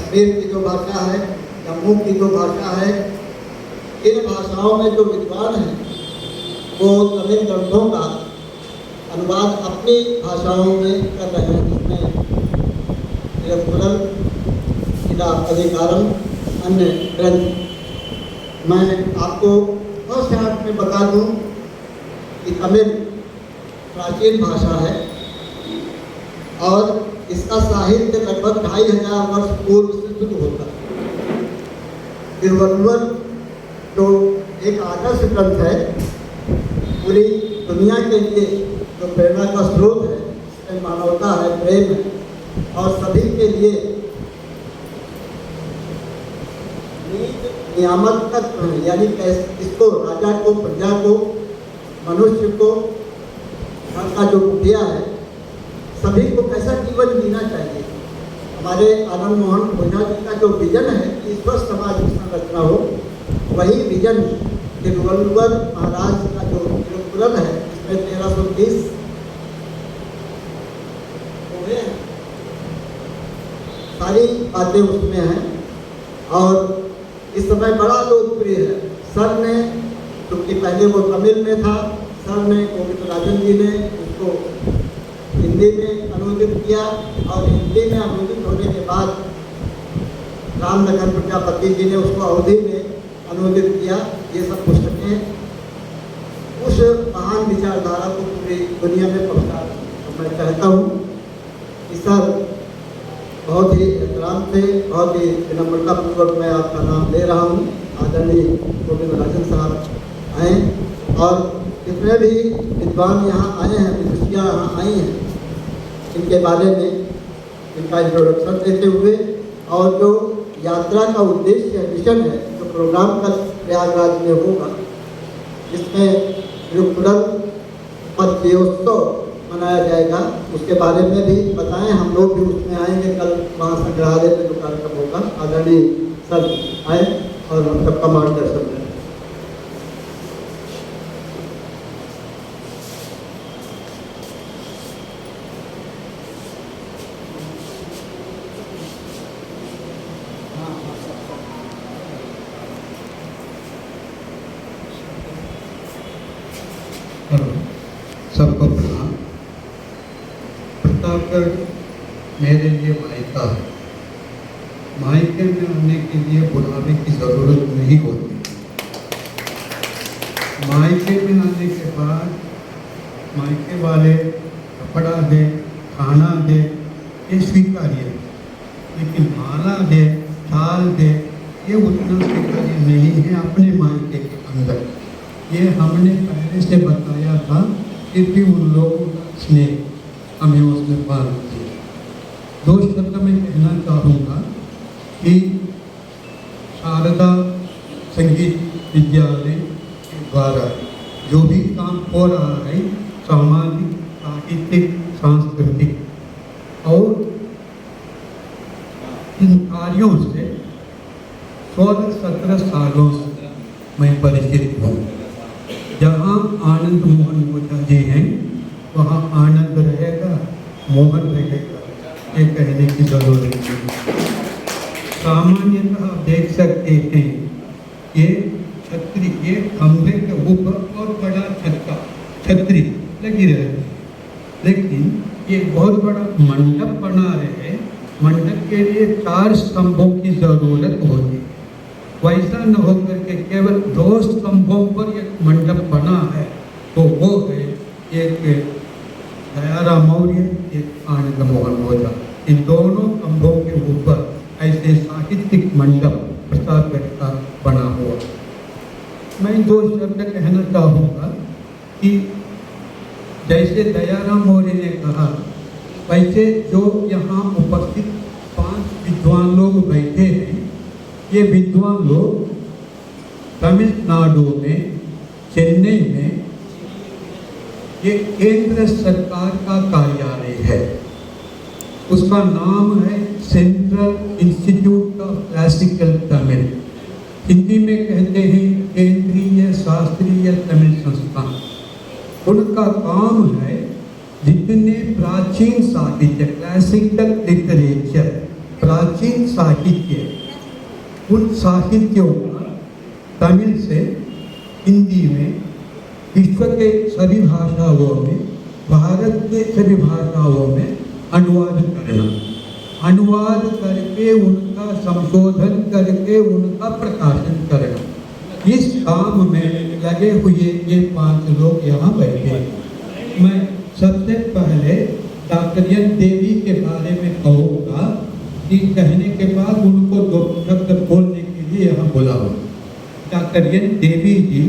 कश्मीर की जो भाषा है, जम्मू की जो भाषा है, इन भाषाओं में जो विद्वान हैं वो तमिल ग्रंथों का अनुवाद अपनी भाषाओं में कर रहे हैं, जिसमें तिरुकुरल, अधिकारम, अन्य ग्रंथ। मैं आपको बहुत शॉर्ट में बता दूं कि तमिल प्राचीन भाषा है और इसका साहित्य लगभग 2500 वर्ष पूर्व से शुरू होता है। तिरुवल्लुवर जो एक आदर्श ग्रंथ है, पूरी दुनिया के लिए जो प्रेरणा का स्रोत है, इसमें मानवता है, प्रेम है और सभी के लिए नियामक तत्व है, यानी इसको राजा को, प्रजा को, मनुष्य को, का जो मुखिया है, सभी को कैसा जीवन जीना चाहिए। हमारे आनंद मोहन ओझा जी का जो विजन है कि स्वस्थ समाज की संरचना हो, वही विजन तिरुवल्लुवर महाराज का जो तिरुकुरल है, इसमें 1330 सारी बातें उसमें हैं और इस समय बड़ा लोकप्रिय है। सर ने, क्योंकि पहले वो तमिल में था, सर ने, गोविंदराजन जी ने उसको हिंदी में अनुवादित किया और हिंदी में अनुवादित होने के बाद रामनगर प्रजापति जी ने उसको अवधि में अनुवादित किया। ये सब पुस्तकें उस महान विचारधारा को पूरी दुनिया में पहुँचा। तो मैं चाहता हूँ कि सर बहुत ही एहतराम से, बहुत ही विनम्रता पूर्वक मैं आपका नाम ले रहा हूँ। आदरणीय गोविंदराजन साहब आए और जितने भी विद्वान यहाँ आए हैं, विदुषियाँ यहाँ आई हैं, इनके बारे में इनका इंट्रोडक्शन देते हुए और जो यात्रा का उद्देश्य है, मिशन है, जो प्रोग्राम कल प्रयागराज में होगा, जिसमें तिरुकुरल पद्योत्सव मनाया जाएगा, उसके बारे में भी बताएं। हम लोग भी उसमें आएंगे, कल वहाँ संग्रहालय में जो कार्यक्रम होगा। आदरणीय सर आए और हम सबका मार्गदर्शन करें। सबको प्रणाम। प्रतापगढ़ मेरे लिए मायका है। मायके में आने के लिए बुलाने की ज़रूरत नहीं होती। मायके में आने के बाद मायके वाले कपड़ा दे, खाना दे, ये स्वीकार्य है, लेकिन माला दे, थाल दे, ये उतना स्वीकार्य नहीं है अपने मायके के अंदर। ये हमने पहले से बताया था, फिर भी उन लोगों का स्नेह हमें उसमें बांध दिया। दो शब्द में कहना चाहूँगा कि शारदा संगीत विद्यालय के द्वारा जो भी काम हो रहा है, सामाजिक, साहित्यिक, सांस्कृतिक और इन कार्यों से 16-17 सालों से मैं परिचित हूँ। जहाँ आनंद मोहन ओझा जी हैं, वहाँ आनंद रहेगा, मोहन रहेगा, ये कहने की जरूरत नहीं। सामान्यतः आप देख सकते हैं ये छतरी, ये खंभे के ऊपर बहुत बड़ा छतरी लगी रहती है, लेकिन ये बहुत बड़ा मंडप बना रहे। मंडप के लिए 4 स्तंभों की जरूरत होती है। वैसा न होकर के केवल 2 स्तंभों पर एक मंडप बना है, तो वो है एक दयाराम मौर्य, एक आनंद मोहन ओझा। इन दोनों स्तंभों के ऊपर ऐसे साहित्यिक मंडप प्रतापगढ़ का बना हुआ। मैं 2 शब्द कहना चाहूँगा कि जैसे दयाराम मौर्य ने कहा, वैसे जो यहाँ उपस्थित 5 विद्वान लोग बैठे हैं, ये विद्वान लोग तमिलनाडु में, चेन्नई में ये केंद्र सरकार का कार्यालय है। उसका नाम है central institute of classical Tamil. Hindi में कहते हैं केंद्रीय शास्त्रीय तमिल संस्थान। उनका काम है जितने प्राचीन साहित्य, क्लासिकल लिटरेचर, प्राचीन प्राचीन साहित्य, उन साहित्यों का तमिल से हिंदी में, विश्व के सभी भाषाओं में, भारत के सभी भाषाओं में अनुवाद करना, अनुवाद करके उनका संशोधन करके उनका प्रकाशन करना, इस काम में लगे हुए ये 5 लोग यहाँ बैठे। मैं सबसे पहले डॉक्टर एन देवी के बारे में कहूँगा कि कहने के बाद उनको 2 शब्द बोलने के लिए यहाँ बुलाओ। डॉक्टर एन देवी जी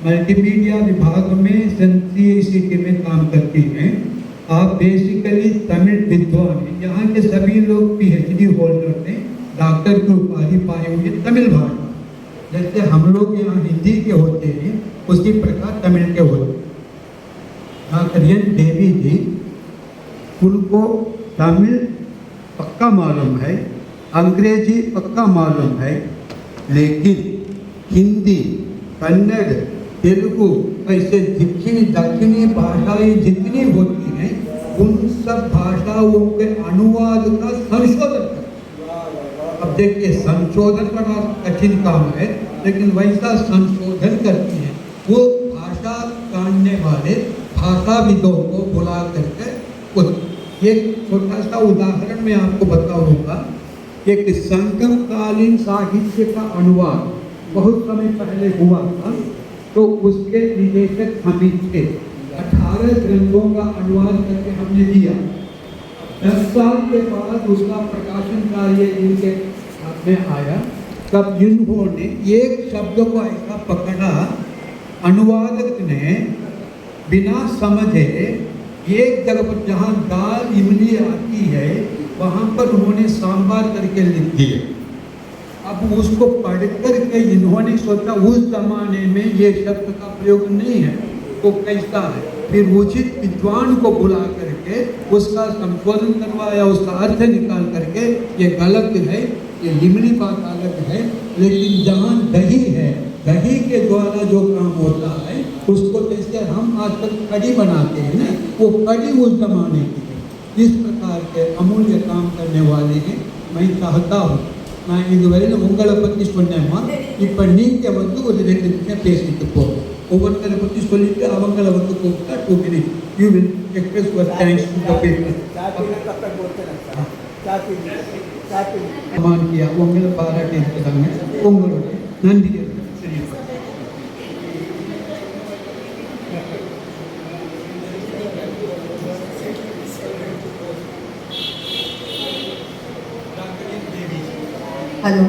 मल्टीमीडिया विभाग में CICT में काम करती हैं। आप बेसिकली तमिल विद्वान हैं। यहाँ के सभी लोग PhD होल्डर हैं, डॉक्टर की उपाधि पाए हुए तमिल भाषा, जैसे हम लोग यहाँ हिंदी के होते हैं उसी प्रकार तमिल के होते हैं। डॉक्टर एन देवी जी, उनको तमिल पक्का मालूम है, अंग्रेजी पक्का मालूम है, लेकिन हिंदी, कन्नड़, तेलुगु ऐसे जितनी दक्षिणी भाषाएं जितनी होती हैं उन सब भाषाओं के अनुवाद का संशोधन करती। अब देखिए, संशोधन बड़ा कठिन काम है, लेकिन वैसा संशोधन करती हैं। वो भाषा जानने वाले भाषाविदों को बुला करके एक छोटा सा उदाहरण मैं आपको बताऊंगा। एक संकरकालीन साहित्य का अनुवाद बहुत समय पहले हुआ था, तो उसके निदेशक हम ही थे। 18 ग्रंथों का अनुवाद करके हमने दिया। 10 साल के बाद उसका प्रकाशन कार्य इनके हाथ में आया, तब इन्होंने एक शब्द को ऐसा पकड़ा, अनुवादक ने बिना समझे एक जगह पर जहाँ दाल इमली आती है वहाँ पर उन्होंने सांबार करके लिख दिया। अब उसको पढ़ करके इन्होंने सोचा उस जमाने में ये शब्द का प्रयोग नहीं है, तो कैसा है। फिर उचित विद्वान को बुला करके उसका संशोधन करवाया, उसका अर्थ निकाल करके ये गलत है, ये इमली बात अलग है। लेकिन जहाँ दही है, दही के द्वारा जो काम होता है उसको जैसे हम आजकल कड़ी बनाते हैं ना, वो कड़ी उस जमाने की है। इस प्रकार के अमूल्य काम करने वाले हैं। मैं चाहता हूँ, நான் இதுவரையில் உங்களை பற்றி சொன்னேம்மா, இப்போ நீங்கள் வந்து ஒரு 2 நிமிஷம் பேசிட்டு போகும். ஒவ்வொருத்தரை பற்றி சொல்லிட்டு அவங்கள வந்து கூப்பிட்டா 2 minutes. You will express your thanks to the people. मान किया, உங்களை பாராட்டி இருக்கிறாங்க, உங்களுடைய நன்றி தெரிவிக்கிறேன். Hello.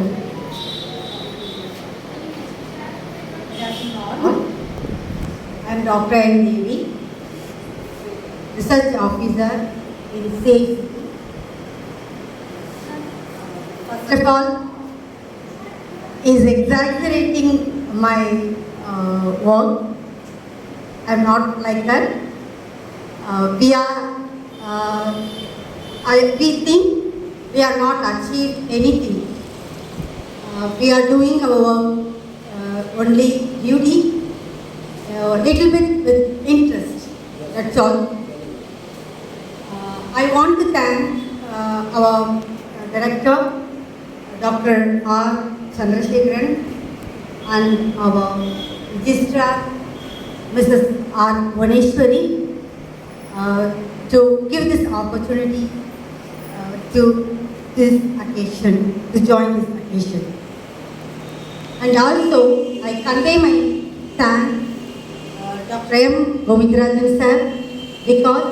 I am Dr. N. Devi, Research Officer in CICT. First of all, is exaggerating my work. I am not like that. We think we are not achieved anything. We are doing our work only duty, little bit with interest, that's all. I want to thank our director, Dr. R. Chandrasekharan, and our registrar, Mrs. R. Vaneshwari, to give this opportunity to this occasion, to join this occasion. And also, I convey my thanks Dr. M. Govindarajan sir, because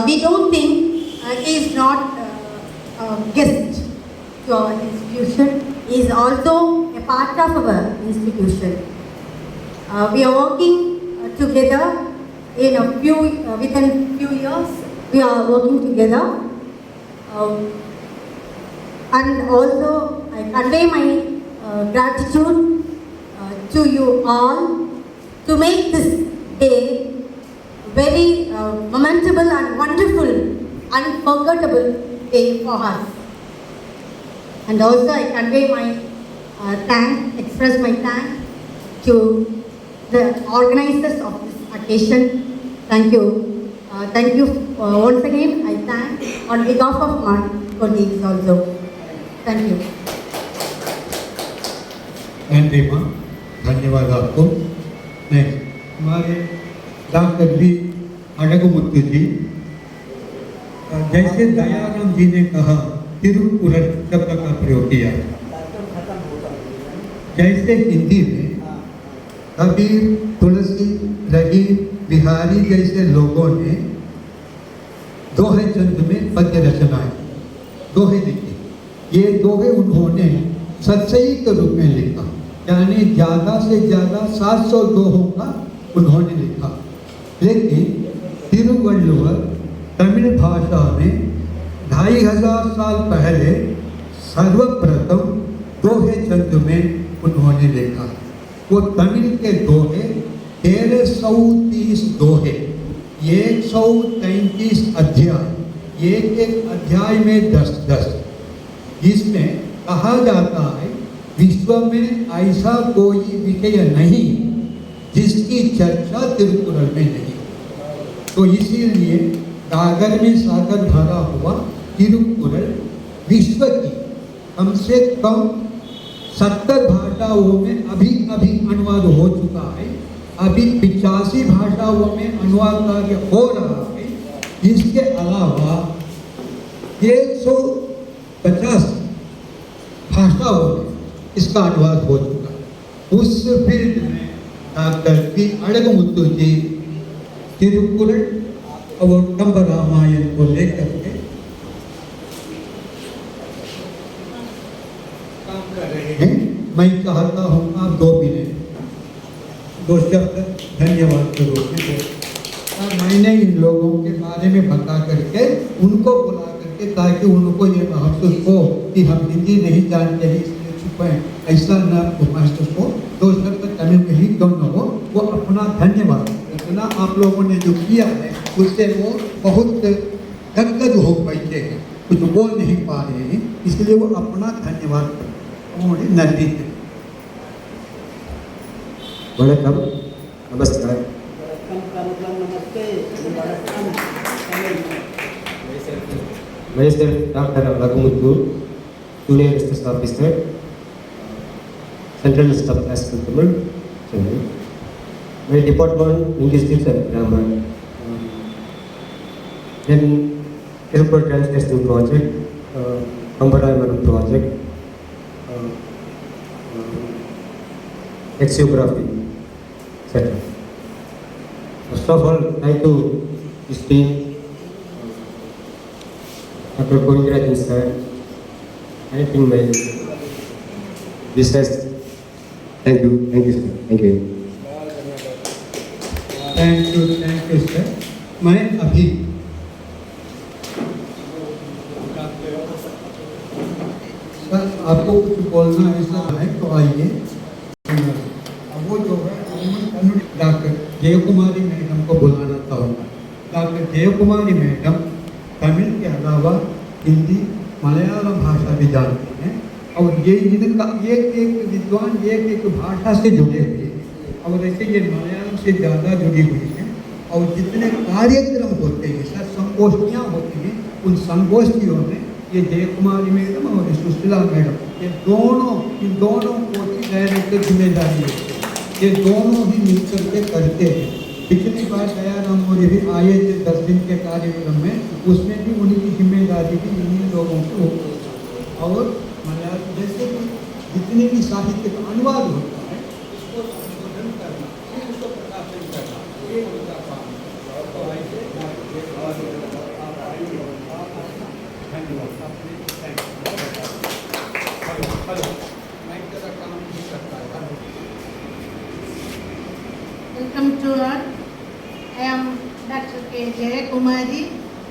we don't think he is not a guest to our institution. He is also a part of our institution. We are working together within few years. We are working together. And also, I convey my gratitude to you all to make this day very momentable and wonderful, unforgettable day for us. And also, I convey my express my thanks to the organizers of this occasion. Thank you. Thank you once again. I thank on behalf of my colleagues also. Thank you. Nandi माँ, धन्यवाद आपको। Next हमारे doctor B अड़गमुत्तु जी, जैसे दयाराम जी ने कहा तिरुकुरल शब्द का प्रयोग किया, जैसे हिंदी में कबीर, तुलसी, रहीम, बिहारी जैसे लोगों ने दोहे चंद में पद्य रचना की, दोहे लिखी। ये दोहे उन्होंने सच्चाई के रूप में लिखा, यानी ज़्यादा से ज़्यादा 700 दोहों का उन्होंने लिखा। लेकिन तिरुवल्लुवर तमिल भाषा में 2500 साल पहले सर्वप्रथम दोहे चंद में उन्होंने लिखा। वो तमिल के दोहे 1330 दोहे, 133 अध्याय, एक एक अध्याय में 10-10, जिसमें कहा जाता है विश्व में ऐसा कोई विषय नहीं जिसकी चर्चा तिरुकुरल में नहीं। तो इसीलिए सागर में सागर भरा हुआ तिरुकुरल विश्व की कम से कम 70 भाषाओं में अभी अनुवाद हो चुका है। अभी 85 भाषाओं में अनुवाद कार्य हो रहा है। इसके अलावा 150 भाषाओं में इसका अनुवाद हो चुका है। उस फील्ड में डॉक्टर बी अड़गमुत्तु जी तिरुकुरल और कंब रामायण को लेकर के काम कर रहे हैं। मैं चाहता हूँ आप 2 मिनट 2 शब्द धन्यवाद के रूप में बोलें। और मैंने इन लोगों के बारे में बता करके उनको बुला करके, ताकि उनको ये महसूस हो कि हम हिंदी नहीं जानते हैं इसलिए चुप हैं, ऐसा न महसूस हो। 2 शब्द तमिल में ही क्यों न हो, वो अपना धन्यवाद, इतना आप लोगों ने जो किया है उससे वो बहुत गदगद हो बैठे हैं, कुछ बोल नहीं पा रहे हैं, इसलिए वो अपना धन्यवाद उन्होंने नजदीक है। वणक्कम, नमस्कार। Myself Dr. Raghumundu, Junior Research Officer, Central Staff Classical Tamil, Chennai. My department Linguistics and Grammar. Then Tirupur Translation Project, Kambarayamaram Project, Lexicography, etc. First of all, thank you this team, Dr. Govindarajan sir, anything my business. Thank you sir, thank you. Thank you sir. मैं अभी sir आपको कुछ बोलना ऐसा है तो आइए। वो जो है डॉक्टर जयकुमारी मैडम को बुलाना चाहूँगा। डॉक्टर जयकुमारी मैडम तमिल के अलावा हिंदी, मलयालम भाषा भी जानते हैं और ये इनका एक विद्वान एक भाषा से जुड़े हुए हैं और ऐसे ये मलयालम से ज़्यादा जुड़ी हुई हैं। और जितने कार्यक्रम होते हैं सर, संगोष्ठियाँ होती हैं, उन संगोष्ठियों में ये जयकुमारी मैडम और सुशीला मैडम, ये इन दोनों को डायरेक्टर जिम्मेदारी होती है। ये दोनों ही मिलकर के करते हैं। पिछली बार दयाराम मौर्य भी आए थे 10 दिन के कार्यक्रम में, उसमें भी उनकी जिम्मेदारी भी इन्हीं लोगों को होती है। और मलयालम जैसे कि जितने भी साहित्य का अनुवाद होता है उसको संशोधन करना, फिर उसको प्रकाशन करना, ये उनका काम है। Welcome to all. I am Dr. K. Jayakumari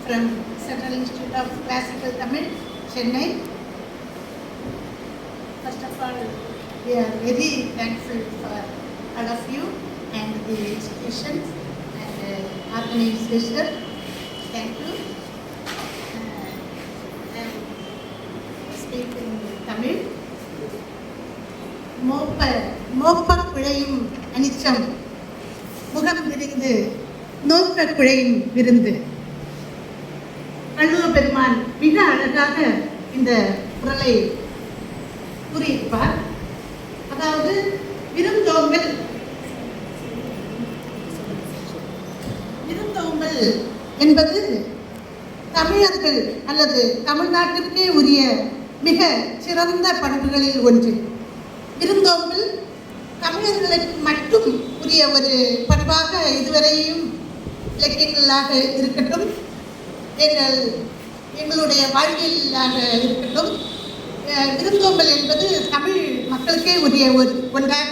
from Central Institute of Classical Tamil, Chennai. First of all, we are very thankful for all of you and the institutions and organization. Thank you. I am speaking Tamil. மோப்ப குழையும் அனிச்சம் முகம் விரிந்து நோக்க குழையும் விருந்து. வள்ளுவ பெருமான் மிக அழகாக இந்த குறளை கூறியிருப்பார். அதாவது விருந்தோம்பல் என்பது தமிழர்கள் அல்லது தமிழ்நாட்டிற்கே உரிய மிக சிறந்த பண்புகளில் ஒன்று. விருந்தோம்பல் தமிழர்களுக்கு மட்டும் உரிய ஒரு பண்பாக இதுவரையும் இலக்கியங்களாக இருக்கட்டும், எங்களுடைய வாழ்வியலாக இருக்கட்டும், விருந்தோம்பல் என்பது தமிழ் மக்களுக்கே உரிய ஒன்றாக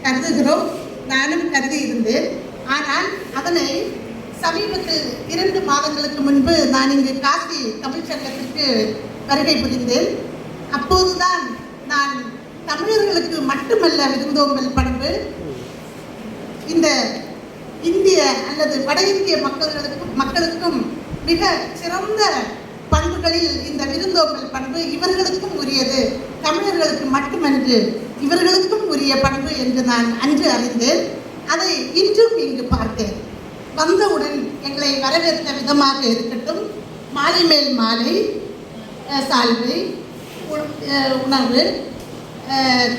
கருதுகிறோம். நானும் கருதி இருந்தேன். ஆனால் அதனை சமீபத்தில் 2 மாதங்களுக்கு முன்பு நான் இங்கு காசி தமிழ் சங்கத்திற்கு வருகை புரிந்தேன். அப்போதுதான் நான் தமிழர்களுக்கு மட்டுமல்ல விருந்தோம்பல் பண்பு, இந்த இந்திய அல்லது வட இந்திய மக்களுக்கும் மிக சிறந்த பண்புகளில் இந்த விருந்தோம்பல் பண்பு இவர்களுக்கும் உரியது, தமிழர்களுக்கு மட்டுமன்று இவர்களுக்கும் உரிய பண்பு என்று நான் அன்று அறிந்தேன். அதை இன்றும் இங்கு பார்த்தேன். வந்தவுடன் எங்களை வரவேற்ற விதமாக இருக்கட்டும், மாலை மேல் மாலை, சால்வை, உணவு,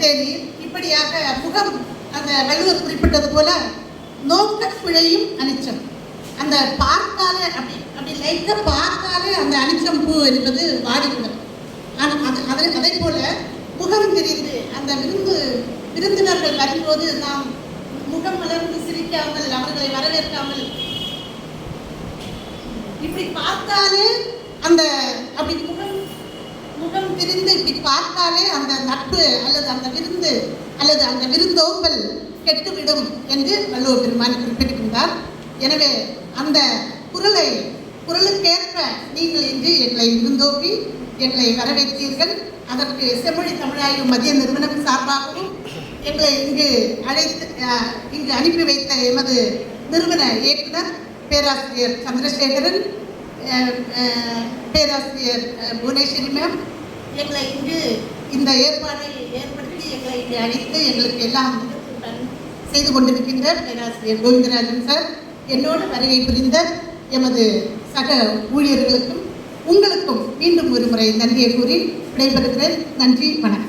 தேநீர், இப்படியாக முகம், அந்த வள்ளுவர் குறிப்பிட்டது போல நோக்க பிழையும் அனிச்சம். அந்த பார்த்தாலே அப்படி லைட்டாக பார்த்தாலே அந்த அனிச்சம் பூ என்பது வாடிவிடும். அதே போல முகம் தெரிந்து அந்த விருந்தினர்கள் வரும்போது நாம் முகம் மலர்ந்து சிரிக்காமல், அவர்களை வரவேற்காமல், இப்படி பார்த்தாலே அந்த அப்படி முகம் தெரிந்து இப்படி பார்த்தாலே அந்த நட்பு அல்லது அந்த விருந்து அல்லது அந்த விருந்தோம்பல் கெட்டுவிடும் என்று வள்ளுவர் பெருமான் குறிப்பிட்டிருந்தார். எனவே அந்த குரலுக்கேற்ப நீங்கள் இன்று எங்களை விருந்தோம்பி எங்களை வரவேற்றீர்கள். அதற்கு செம்மொழி தமிழாய்வு மத்திய நிறுவனம் சார்பாகவும் எங்களை இங்கு அனுப்பி வைத்த எமது நிறுவன இயக்குனர் பேராசிரியர் சந்திரசேகரன், பேராசிரியர் புவனேஸ்வரி மேம், எங்களை இங்கு இந்த ஏற்பாடை ஏற்படுத்தி எங்களை இங்கு அழைத்து எங்களுக்கு எல்லாம் செய்து கொண்டிருக்கின்ற பேராசிரியர் கோவிந்தராஜன் சார், என்னோடு வருகை புரிந்த எமது சக ஊழியர்களுக்கும் உங்களுக்கும் மீண்டும் ஒரு முறை நன்றியை கூறி விடைபெறுகிறேன். நன்றி, வணக்கம்.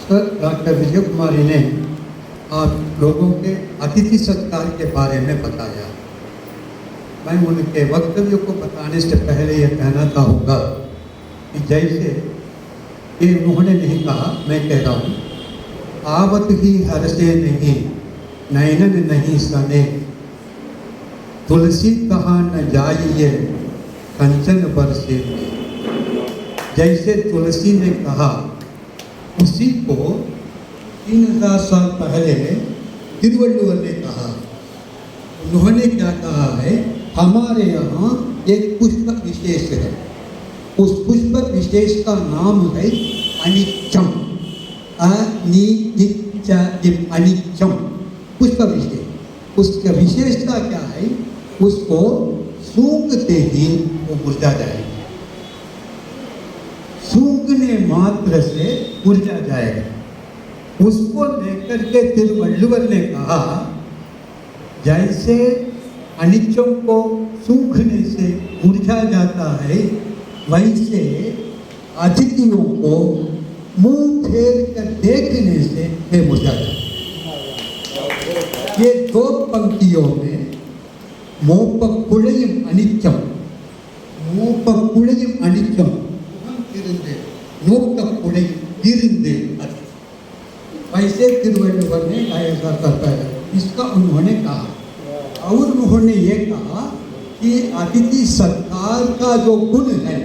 सर, डॉक्टर विजय कुमारी ने आप लोगों के अतिथि सत्कार के बारे में बताया। मैं उनके वक्तव्य को बताने से पहले यह कहना चाहूँगा कि जैसे ये उन्होंने नहीं कहा, मैं कह रहा हूँ, आवत ही हर्षे नहीं नैनन नहीं सने, तुलसी कहाँ न जाइए कंचन बरसे। जैसे तुलसी ने कहा, उसी को 3000 साल पहले तिरुवल्लुवर ने कहा। उन्होंने क्या कहा है, हमारे यहाँ एक पुष्प विशेष है, उस पुष्प विशेष का नाम है अनिचम। अनिचम पुष्प विशेष। उसका विशेषता क्या है, उसको सूंघते ही वो मुरझा जाएगा, सूंघने मात्र से मुरझा जाएगा। उसको लेकर के तिरुवल्लुवर ने कहा, जैसे अनिचम को सूंघने से मुरझा जाता है, वैसे अतिथियों को मुंह फेर कर देखने से वे मुरझा जाते। ये 2 पंक्तियों में मोपकुळयम अनिचम, मोपकुळयम अनिचम, वैसे तिरुवल्लुवर ने ऐसा करता है, इसका उन्होंने कहा। और उन्होंने ये कहा कि अतिथि सत्कार का जो गुण है,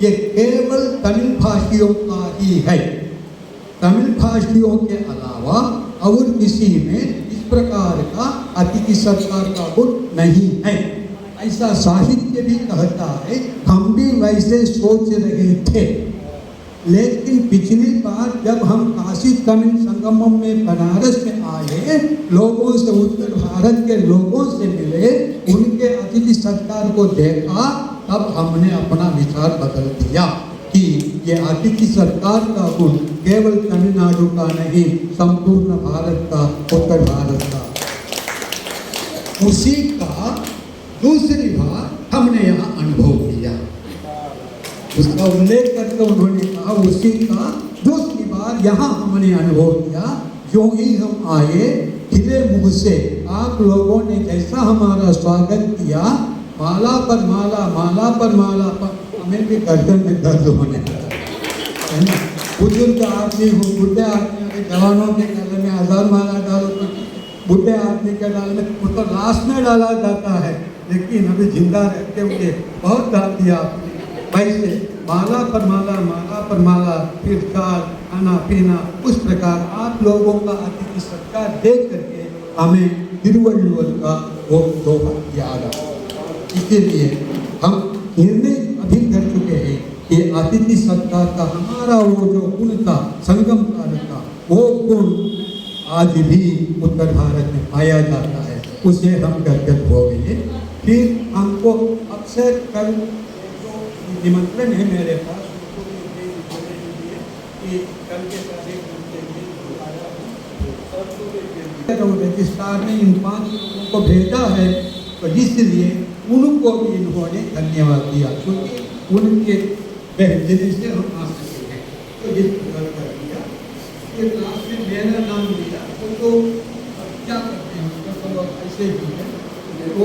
ये केवल तमिल भाषियों का ही है, तमिल भाषियों के अलावा और किसी में इस प्रकार का अतिथि सत्कार का गुण नहीं है। ऐसा साहित्य भी कहता है। हम भी वैसे सोच रहे थे, लेकिन पिछली बार जब हम काशी तमिल संगमम में बनारस में आए, लोगों से, उत्तर भारत के लोगों से मिले, उनके अतिथि सत्कार को देखा, तब हमने अपना विचार बदल दिया कि ये अतिथि सत्कार का गुण केवल तमिलनाडु का नहीं, संपूर्ण भारत का, उत्तर भारत का। उसी का दूसरी बार हमने ने यहाँ अनुभव किया। उसका उल्लेख करके उन्होंने कहा उसी का दूसरी बार यहाँ हमने अनुभव किया। जो ही हम आए खिले मुँह से आप लोगों ने जैसा हमारा स्वागत किया, माला पर माला, माला पर माला पर, हमें भी गर्दन में दर्द होने लगा, है ना। बुजुर्ग आदमी हो, बुढ़े आदमी हो, जवानों के गले में 1000 माला डालो तो बुढ़े आदमी के गले में वो तो लास्ट में डाला जाता है, लेकिन अभी जिंदा रहते हुए बहुत डाल दिया आपने। वैसे माला पर माला, माला पर माला, फिर चाल, खाना पीना, उस प्रकार आप लोगों का अतिथि सत्कार देख करके हमें तिरुवल्लुवर का वो दोहा याद आ। इसीलिए हम निर्णय अभी कर चुके हैं कि अतिथि सत्कार का हमारा वो जो गुण था, संगम काल का वो गुण आज भी उत्तर भारत में पाया जाता है, उसे हम गदगद हो गए। फिर हमको अक्सर कल निमंत्रण है मेरे पास कि कल के रजिस्ट्रार ने इन 5 लोगों को भेजा है, तो इसलिए उनको भी इन्होंने धन्यवाद दिया, क्योंकि उनके बेहतरी से हम आ सके हैं। तो ये कर दिया, फिर लास्ट में मेरा नाम लिया, तो क्या करते हैं तो ऐसे ही है, तो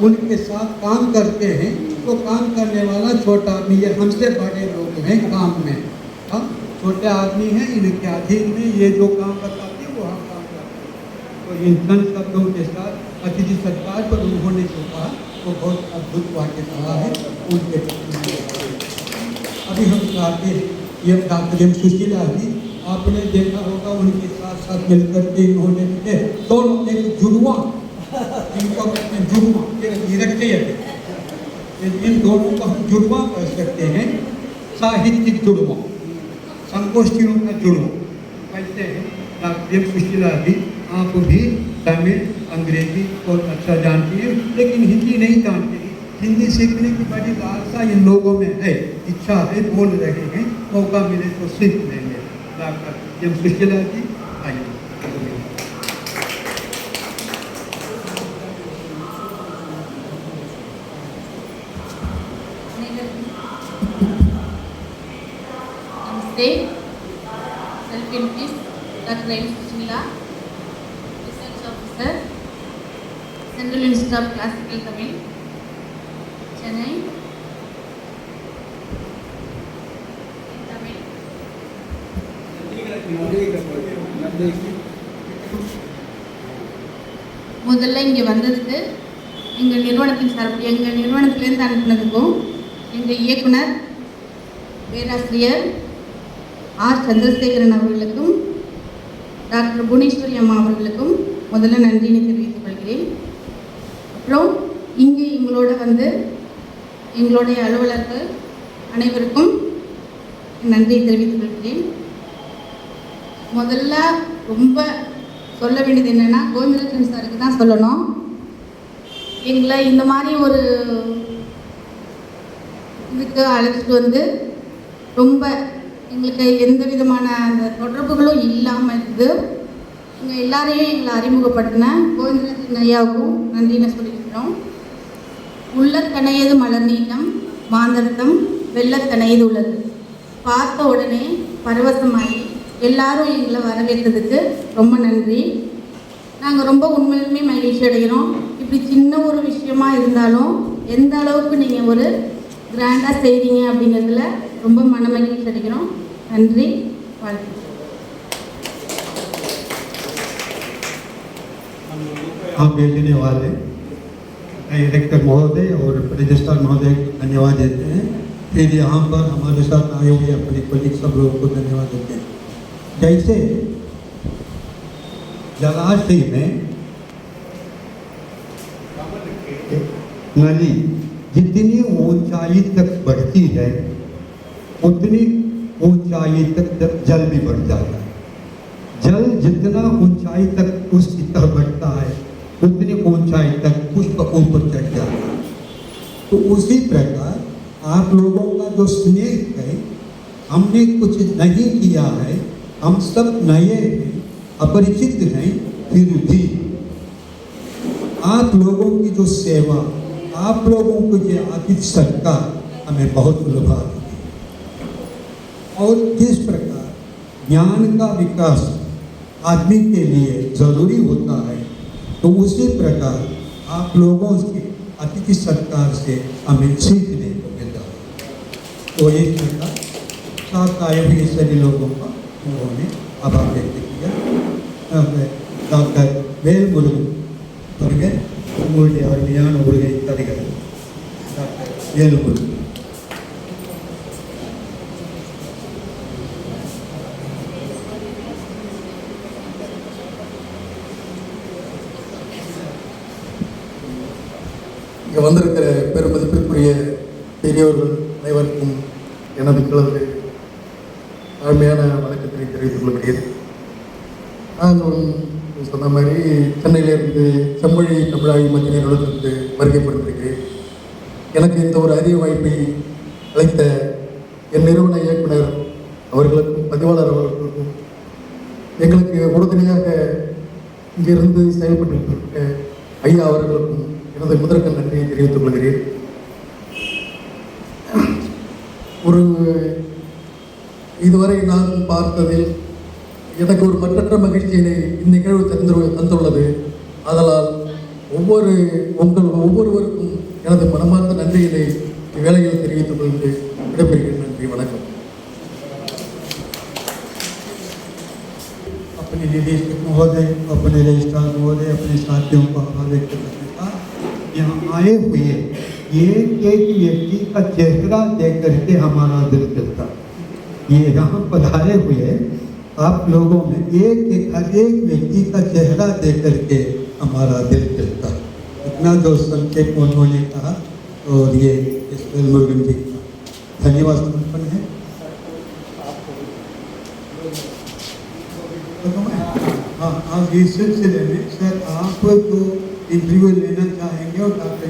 उनके साथ काम करते हैं। तो काम करने वाला छोटा आदमी, ये हमसे बड़े लोग हैं काम में, हम छोटे आदमी हैं, इनके अधीन में ये जो काम बताते हैं वो हम काम करते हैं। तो इन चंद शब्दों के साथ अतिथि सत्कार पर उन्होंने जो कहा वो बहुत अद्भुत वाक्य कहा है। उनके अभी हम चाहते हैं ये डॉक्टर एम सुशीला जी, आपने देखा होगा उनके साथ साथ मिलकर के इन्होंने दोनों एक जुड़वा, इनको जुड़वा रखते हैं, इन दोनों को हम जुड़वा कह सकते हैं, साहित्यिक जुड़वा, संगोष्ठियों का जुड़वा। कैसे हैं डॉक्टर एम सुशीला जी, आप भी तमिल अंग्रेजी बहुत अच्छा जानती हैं, लेकिन हिंदी नहीं जानती। हिंदी सीखने की बड़ी लालसा इन लोगों में है, इच्छा है, बोल रहे हैं, मौका मिले तो सीख लेंगे। डॉक्टर एम सुशीला जी आइए। Self-introduced Dr. M. Sushila, Research Officer, Central Institute of Classical Tamil, Chennai. முதல்ல இங்கே வந்ததுக்கு எங்கள் நிறுவனத்தின் சார்பில், எங்கள் நிறுவனத்திலேருந்து அனுப்பினதுக்கும் எங்கள் இயக்குனர் பேராசிரியர் ஆர் சந்திரசேகரன் அவர்களுக்கும் டாக்டர் புவனேஸ்வரி அம்மா அவர்களுக்கும் முதல்ல நன்றினை தெரிவித்துக் கொள்கிறேன். அப்புறம் இங்கே எங்களோட வந்து எங்களுடைய அலுவலர்கள் அனைவருக்கும் நன்றியை தெரிவித்துக் கொள்கிறேன். முதல்ல ரொம்ப சொல்ல வேண்டியது என்னென்னா, கோவிந்தராஜன் சாருக்கு தான் சொல்லணும். எங்களை இந்த மாதிரி ஒரு இதுக்கு அழைச்சிட்டு வந்து ரொம்ப எங்களுக்கு எந்த விதமான அந்த தொடர்புகளும் இல்லாமல் இருந்து எங்கள் எல்லாரையும் எங்களை அறிமுகப்படுத்தின கோவிந்தராஜன் ஐயாவுக்கும் நன்றின்னு சொல்லியிருக்கிறோம். உள்ளத்தனையது மலர் நீளம் மாந்தர்த்தம் வெள்ளத்தனையது உள்ளது. பார்த்த உடனே பரவசமாகி எல்லாரும் எங்களை வரவேற்றதுக்கு ரொம்ப நன்றி. நாங்கள் ரொம்ப உண்மையிலுமே மகிழ்ச்சி அடைகிறோம். இப்படி சின்ன ஒரு விஷயமா இருந்தாலும் எந்த அளவுக்கு நீங்கள் ஒரு கிராண்டாக செய்கிறீங்க அப்படிங்கிறதுல ரொம்ப மனமகிழ்ச்சி அடைகிறோம். நன்றி, வாழ்த்து. हम भेजने वाले डायरेक्टर महोदय और रजिस्ट्रार महोदय को धन्यवाद देते हैं। फिर यहाँ पर हमारे साथ आए हुए अपने कोलिग सब लोगों को धन्यवाद देते हैं। जैसे जलाशय में नली जितनी ऊंचाई तक बढ़ती है उतनी ऊंचाई तक जल भी बढ़ जाता है। जल जितना ऊंचाई तक उसकी तरह बढ़ता है उतनी ऊंचाई तक पुष्प ऊपर चढ़ जाता है। तो उसी प्रकार आप लोगों का जो स्नेह है, हमने कुछ नहीं किया है, हम सब नए हैं, अपरिचित हैं, फिर भी आप लोगों की जो सेवा, आप लोगों को ये आतिथ्य सत्कार हमें बहुत लुभा देती है। और जिस प्रकार ज्ञान का विकास आदमी के लिए ज़रूरी होता है, तो उसी प्रकार आप लोगों के अतिथि सत्कार से हमें सीखने को मिलता है। तो इस प्रकार साथ आए हुए सभी लोगों का उन्होंने आभार व्यक्त किया। डॉक्टर वेल मुरुगन உங்களுடைய அருமையான உரையை தருகிறது டாக்டர் வேலுமுருகன். இங்கே வந்திருக்கிற பெருமதிப்பிற்குரிய பெரியவர்கள் அனைவருக்கும் எனது கிளவு தாழ்மையான வணக்கத்தினை தெரிவித்துக் கொள்கிறேன். நான் சொன்ன மாதிரி சென்னையிலிருந்து செம்மொழி தமிழாய்வு மத்திய நிறுவனத்திற்கு வருகைப்படுத்திருக்கிறேன். எனக்கு இந்த ஒரு அரிய வாய்ப்பை அளித்த என் நிறுவன இயக்குனர் அவர்களுக்கும் பதிவாளர் அவர்களுக்கும் எங்களுக்கு உறுதுணையாக இங்கிருந்து செயல்பட்டு ஐயா அவர்களுக்கும் எனது முதற்க நன்றியை தெரிவித்துக் கொள்கிறேன். ஒரு இதுவரை நான் பார்த்ததில் எனக்கு ஒரு மற்றற்ற மகிழ்ச்சியினை இந்நிகழ்வு தந்துள்ளது. ஆதலால் ஒவ்வொருவருக்கும் எனது மனமார்ந்த நன்றியினை இவ்வேளையில் தெரிவித்துக் கொண்டு விடைபெறுகிறேன். நன்றி, வணக்கம். अपने निदेशक महोदय, अपने रजिस्ट्रार महोदय, अपने साथियों को आभार व्यक्त करने का यहाँ आए हुए एक एक व्यक्ति का चेहरा देख करके हमारा दिल चलता। ये यहाँ पधारे हुए आप लोगों में हर एक व्यक्ति का चेहरा देख करके हमारा दिल चलता है। इतना जो संक्षेप उन्होंने कहा और ये इस मुरुगन जी का धन्यवाद समर्पण है। हाँ, आप इस सिलसिले में सर आप तो इंटरव्यू लेना चाहेंगे और डॉक्टर